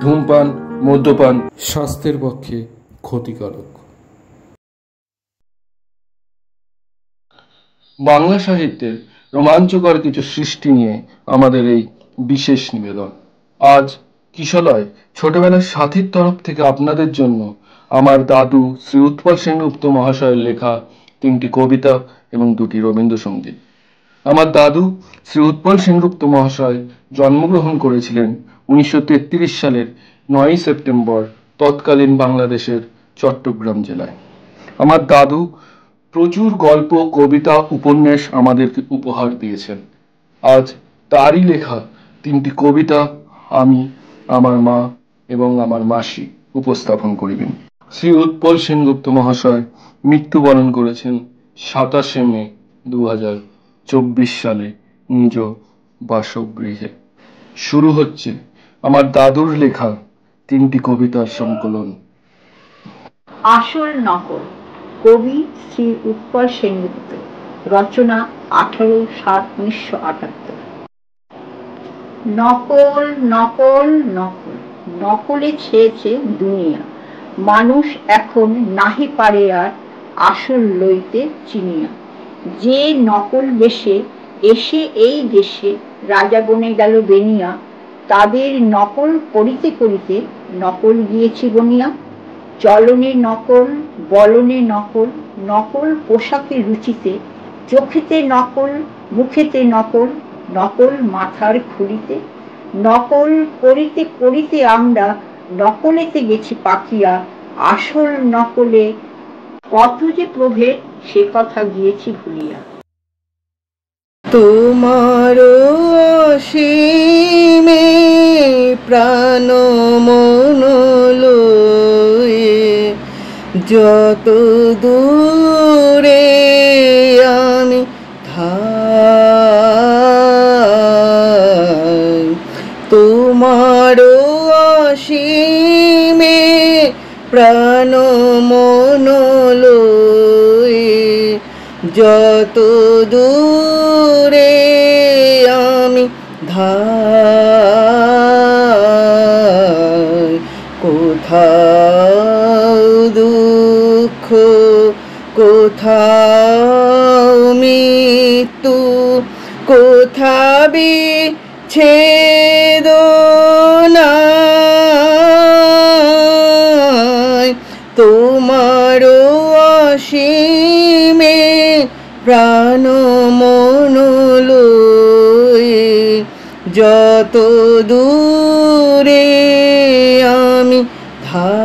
ধূমপান, মদ্যপান স্বাস্থ্যের পক্ষে ক্ষতিকারক। বাংলা সাহিত্যের রোমাঞ্চকর কিছু সৃষ্টি নিয়ে আমাদের এই বিশেষ নিবেদন। আজ কিশলয় ছোটবেলার সাথীর তরফ থেকে আপনাদের জন্য আমার দাদু শ্রী উৎপল সেনগুপ্ত মহাশয়ের লেখা 3টি কবিতা এবং 2টি রবীন্দ্রসঙ্গীত। আমার দাদু শ্রী উৎপল সেনগুপ্ত মহাশয় জন্মগ্রহণ করেছিলেন 1933 সালের 9 সেপ্টেম্বর তৎকালীন বাংলাদেশের চট্টগ্রাম জেলায়। আমার দাদু প্রচুর গল্প, কবিতা, উপন্যাস আমাদেরকে উপহার দিয়েছেন। আজ তারই লেখা 3টি কবিতা আমি, আমার মা এবং আমার মাসি উপস্থাপন করিবেন। শ্রী উৎপল সেনগুপ্ত মহাশয় মৃত্যুবরণ করেছেন 27 মে 2024 সালে নিজ বাসগৃহে। শুরু হচ্ছে আমার দাদুর লেখা 3টি কবিতার সংকলন। আসল নকল, কবি শ্রী উৎপল সেনগুপ্ত, রচনা 1807-1978। নকল নকল নকল, নকলে ছেয়েছে দুনিয়া, মানুষ এখন নাহি পারে আর আসল লইতে চিনিয়া। যে নকল বেশে এসে এই দেশে রাজা বনে গেল বেনিয়া, তাদের নকল করিতে করিতে নকল গিয়েছি বনিয়া। চলনে নকল, বলনে নকল, নকল পোশাকে রুচিতে, চোখেতে নকল, মুখেতে নকল, নকল মাথার খুলিতে। নকল করিতে করিতে আমরা নকলেতে গেছি পাকিয়া, আসল নকলে কত যে প্রভেদ সে কথা গিয়েছি ভুলিয়া। তোমার অসীমে প্রাণ মন লয়ে, যত দূরে আমি ধাই। তোমার অসীমে প্রাণ মন লয়ে, যত দূরে আমি ধাই। কোথাও দুঃখ, কোথাও মৃত্যু, কোথা বিচ্ছেদনা, তোমার অসীমে প্রাণ মন লয়ে, যত দূরে আমি ধাই।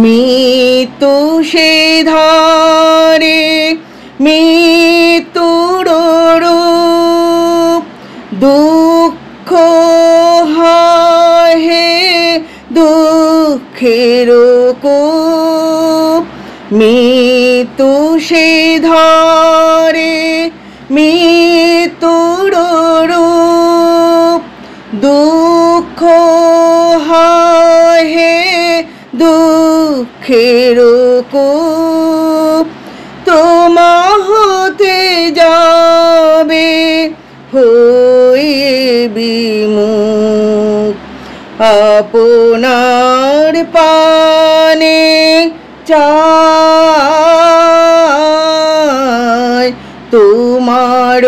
মৃত্যু সে ধারে মৃত্যুর রূপ, দুঃখ হয় হে দুঃখের কূপ। মৃত্যু সে ধারে মৃত্যুর রূপ, দুঃখ হয় হে দুঃখের কূপ। তোমা হতে যাবে হয়ে বিমুখ, আপনার পানে চাই। তোমার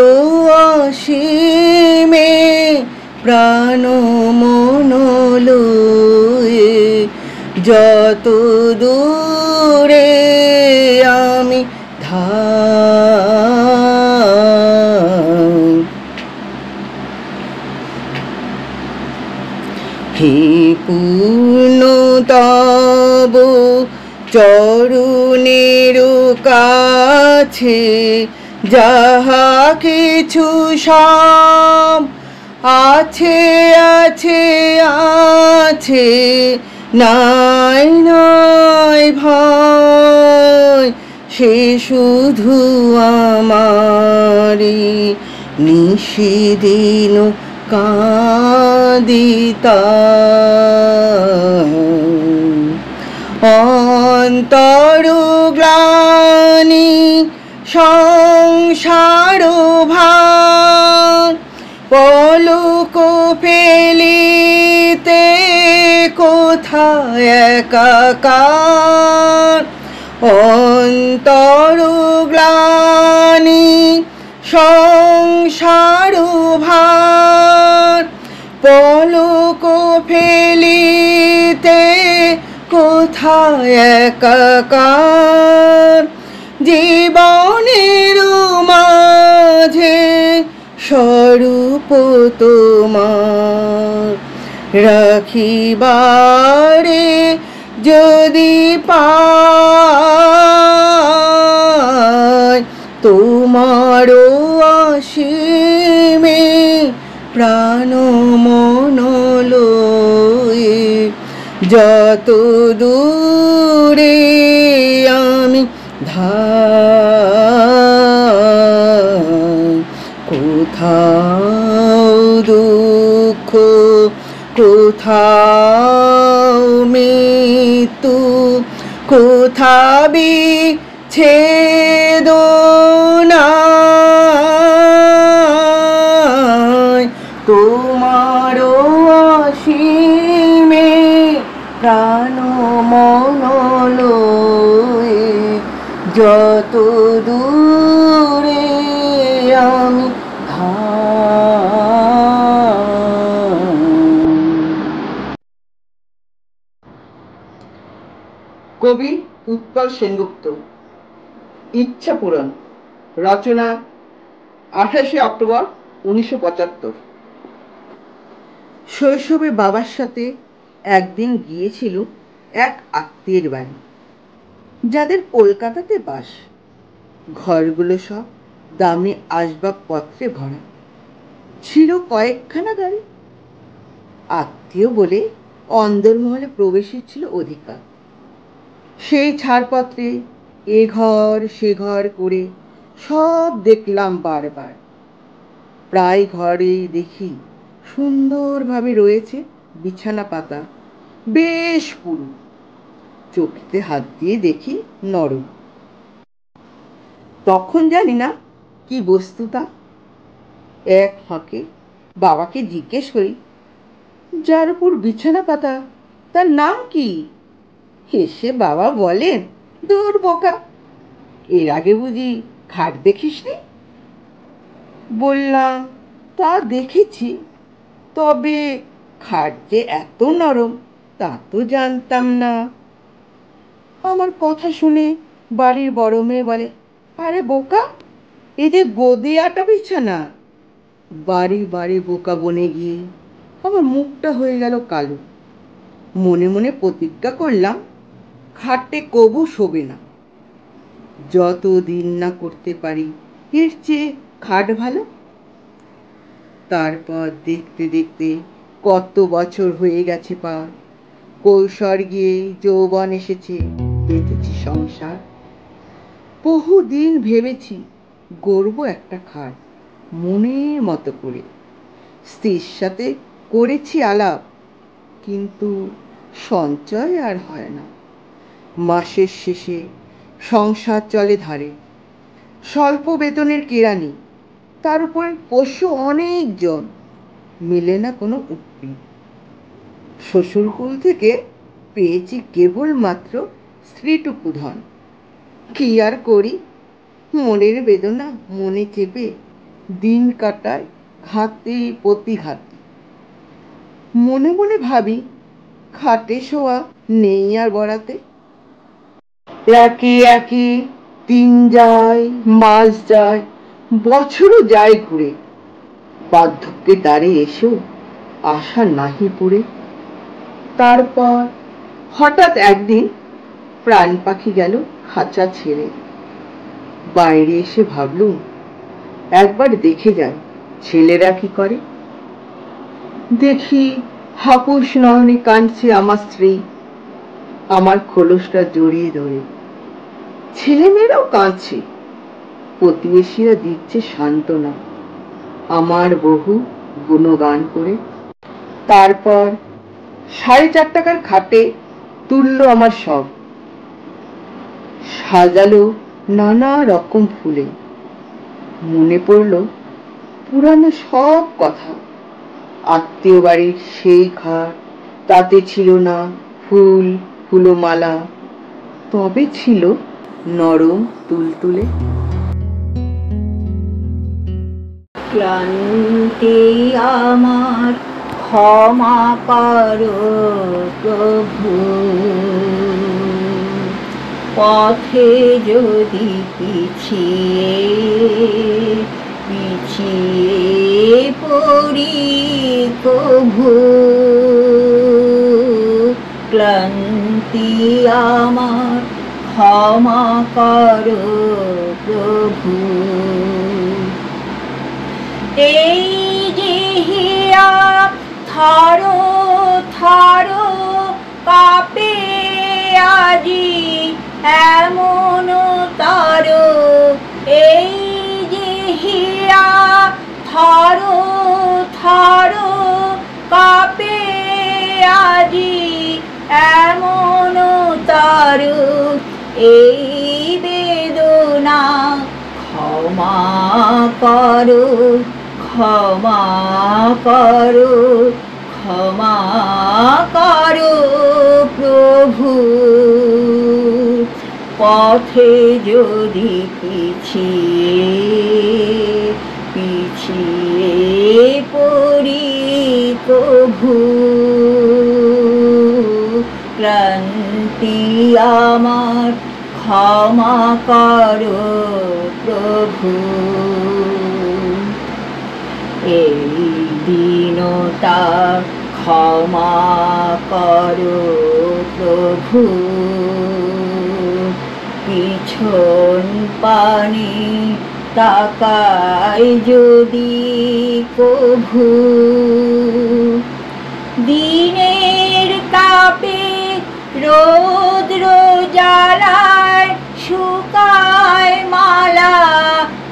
অসীমে প্রাণ মন লয়ে, যত দূরে আমি ধাই। হে পূর্ণতব চরণের কাছে, যাহা কিছু সব আছে আছে আছে, নাই নাই ভয়, সে শুধু আমারি নিশিদিন কাঁদিতা। অন্তর গ্লানি সংসার ভার পলক ফেলিতে কোথায় একাকার অন্তর গ্লানি সংসার ভার পলক ফেলিতে কোথায় একাকার জীবনের মাঝে স্বরূপ তোমার রাখিবারে যদি পাই তোমারও অসীমে প্রাণ মন লয়ে যত দূরে আমি ধাই কোথাও দুঃখ কোথাও মৃত্যু কোথা বিচ্ছেদনায় তোমারও অসীমে প্রাণ মন লয়ে যত দূরে আমি কবি উৎপল সেনগুপ্ত। ইচ্ছা পূরণ। রচনা 28 অক্টোবর 1975। শৈশবে বাবার সাথে একদিন গিয়েছিল এক আত্মীয়ের বাড়ি, যাদের কলকাতাতে বাস। ঘরগুলো সব দামি আসবাবপত্রে ভরা, ছিল কয়েকখানা গাড়ি। আত্মীয় বলে অন্দরমহলে প্রবেশের ছিল অধিকার। সেই ছাড়পত্রে এ ঘর সে ঘর করে সব দেখলাম বারবার। প্রায় ঘরেই দেখি সুন্দরভাবে রয়েছে বিছানা পাতা, বেশ পুরু। চোখে হাত দিয়ে দেখি নরম। তখন জানি না কি বস্তু তা। এক ফাঁকে বাবাকে জিজ্ঞেস করি, যার উপর বিছানা পাতা তার নাম কি? হেসে বাবা বলেন, দূর বোকা, এর আগে বুঝি খাট দেখিসনি? বললাম, তা দেখেছি, তবে খাট যে এত নরম তা তো জানতাম না। আমার কথা শুনে বাড়ির বড় মেয়ে বলে, আরে বোকা, এই যে গদি আটা বিছানা। বাড়ি বাড়ি বোকা বনে গিয়ে আমার মুখটা হয়ে গেল কালো। মনে মনে প্রতিজ্ঞা করলাম, খাটে কবু শোবে না। যত দিন না করতে পারি এর চেয়ে খাট ভালো। তারপর দেখতে দেখতে কত বছর হয়ে গেছে পার। কৈশোর গিয়ে যৌবন এসেছে, বেঁধেছি সংসার। বহুদিন ভেবেছি গড়ব একটা খাট, মনের মতো করে। স্ত্রীর সাথে করেছি আলাপ, কিন্তু সঞ্চয় আর হয় না। মাসের শেষে সংসার চলে ধারে। স্বল্প বেতনের কেরানি, তার উপরে পোষ্য অনেকজন, মেলে না কোনো উক্তি। শ্বশুরকুল থেকে পেয়েছি কেবলমাত্র স্ত্রীটুকু ধন। কি আর করি, মনের বেদনা মনে চেপে দিন কাটায় ঘাতে প্রতিঘাতে। মনে মনে ভাবি, খাটে শোয়া নেই আর বরাতে। একে একে দিন যায়, মাস যায়, বছরও যায় ঘুরে। বার্ধক্যে দ্বারে এসেও আশা নাহি পুরে। তারপর হঠাৎ একদিন প্রাণ পাখি গেল খাঁচা ছেড়ে। বাইরে এসে ভাবলুম, একবার দেখে যাই ছেলেরা কি করে। দেখি হাপুস নয়নে কাঁদছে আমার স্ত্রী, আমার খোলসটা জড়িয়ে ধরে। ছেলেমেয়েরাও কাঁদছে, প্রতিবেশীরা দিচ্ছে সান্ত্বনা, আমার বহু গুণগান করে। তারপর 4.5 টাকার খাটে তুললো আমার সব, সাজালো নানা রকম ফুলে। মনে পড়ল পুরানো সব কথা। আত্মীয় বাড়ির সেই খাট, তাতে ছিল না ফুল ফুলমালা, তবে ছিল নরম তুলতুলে। ক্লান্তি আমার ক্ষমা করো প্রভু, পথে যদি পিছিয়ে পিছিয়ে পড়ি কভু। ক্লান্তি আমার ক্ষমা করো প্রভু। এই যে হিয়া থারো থারো কাপে আজি এমন তারো। এই যে হিয়া থারো থারো কাপে আজি এমন তারো। এই বেদনা ক্ষমা করো ক্ষমা করো ক্ষমা করো প্রভু। পথে যদি পিছিয়ে পিছিয়ে পড়ি কভু। ক্লান্তি আমার ক্ষমা করো প্রভু। এই দীনতা ক্ষমা করো প্রভু। পিছন পানে তাকাই যদি কভু। দিনের তাপে রৌদ্র জ্বালায় শুকায় মালা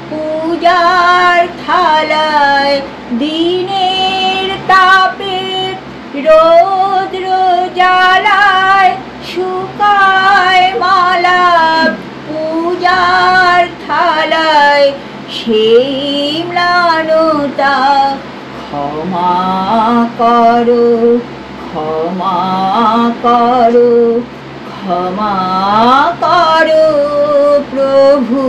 পূজার থালায়। দিনের তাপে রৌদ্র জ্বালায় শুকায় মালা পূজার থালায়। সেই ম্লানতা ক্ষমা করো ক্ষমা করো ক্ষমা করো প্রভু।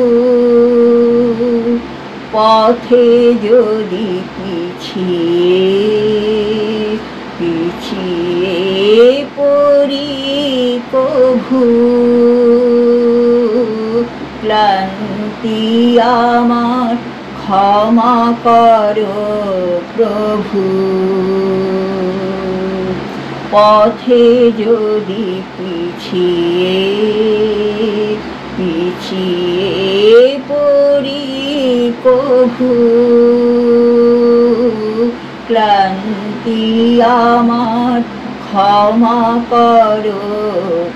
পথে যদি পিছিয়ে পিছিয়ে পড়ি কভু। ক্লান্তি আমার ক্ষমা করো প্রভু। পথে যদি পিছিয়ে পিছিয়ে পড়ি কভু। ক্লান্তি আমার ক্ষমা করো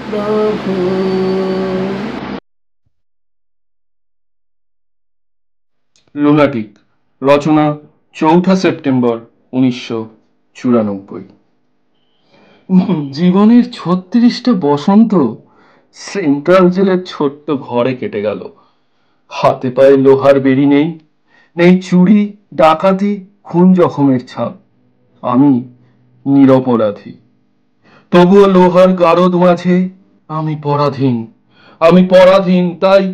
প্রভু। লুনাটিক, রচনা 4 সেপ্টেম্বর 1994। জীবনের 36টা বসন্ত সেন্ট্রাল জেলের ছোট্ট ঘরে কেটে গেল। হাতে পায়ে লোহার বেড়ি নেই, নেই চুরি ডাকাতি খুন জখমের ছাপ। আমি নিরপরাধী, তবুও লোহার গারদ মাঝে আমি পরাধীন। আমি পরাধীন, তাই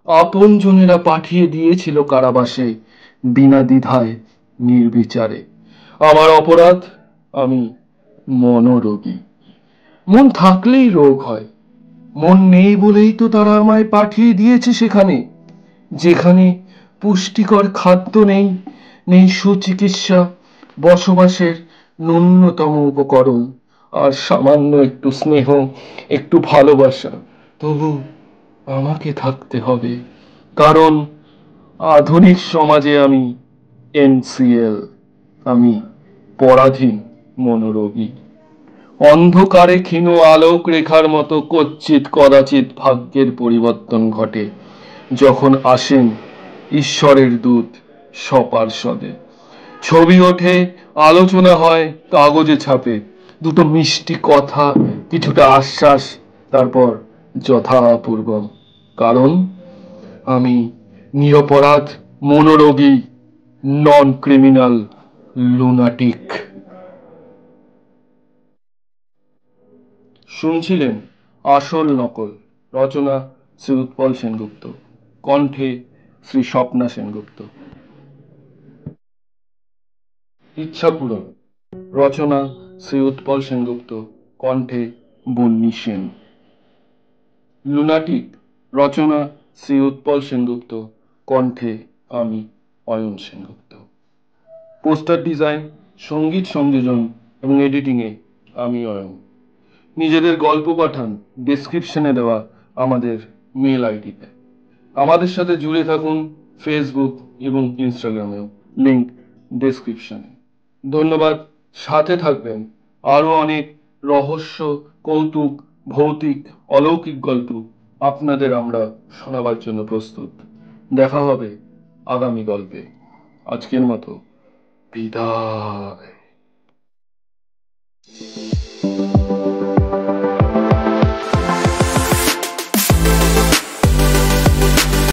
আপনজনেরা পাঠিয়ে দিয়েছিল কারাবাসে বিনা দ্বিধায় নির্বিচারে। আমার অপরাধ, আমি মনোরোগী। মন থাকলেই রোগ হয়, মন নেই বলেই তো তারা আমায় পাঠিয়ে দিয়েছে সেখানে, যেখানে পুষ্টিকর খাদ্য নেই, নেই সুচিকিৎসা, বসবাসের ন্যূনতম উপকরণ, আর সামান্য একটু স্নেহ, একটু ভালোবাসা। তবু আমাকে থাকতে হবে, কারণ আধুনিক সমাজে আমি এনসিএল, আমি পরাধীন মনোরোগী। অন্ধকারে ক্ষীণ আলোক রেখার মতো কচ্ছিৎ কদাচিৎ ভাগ্যের পরিবর্তন ঘটে যখন আসেন ঈশ্বরের দূত সপার্ষদে। ছবি ওঠে, আলোচনা হয়, কাগজে ছাপে, দুটো মিষ্টি কথা, কিছুটা আশ্বাস, তারপর যথাপূর্ব। কারণ আমি নিরপরাধ মনোরোগী, নন ক্রিমিনাল, লুনাটিক। শুনছিলেন আসল নকল, রচনা শ্রী উৎপল সেনগুপ্ত, কণ্ঠে শ্রী স্বপ্না সেনগুপ্ত। ইচ্ছাপূরণ, রচনা শ্রী উৎপল সেনগুপ্ত, কণ্ঠে বন্যী সেন। লুনাটিক, রচনা শ্রী উৎপল সেনগুপ্ত, কণ্ঠে আমি অয়ন সেনগুপ্ত। পোস্টার ডিজাইন, সঙ্গীত সংযোজন এবং এডিটিংয়ে আমি অয়ন। নিজেদের গল্প পাঠান ডেসক্রিপশনে দেওয়া আমাদের মেল আইডিতে। আমাদের সাথে জুড়ে থাকুন ফেসবুক এবং ইনস্টাগ্রামেও, লিংক ডেসক্রিপশনে। ধন্যবাদ। সাথে থাকবেন। আরো অনেক রহস্য, কৌতুক, ভৌতিক, অলৌকিক গল্প আপনাদের আমরা শোনাবার জন্য প্রস্তুত। দেখা হবে আগামী গল্পে। আজকের মতো বিদায়।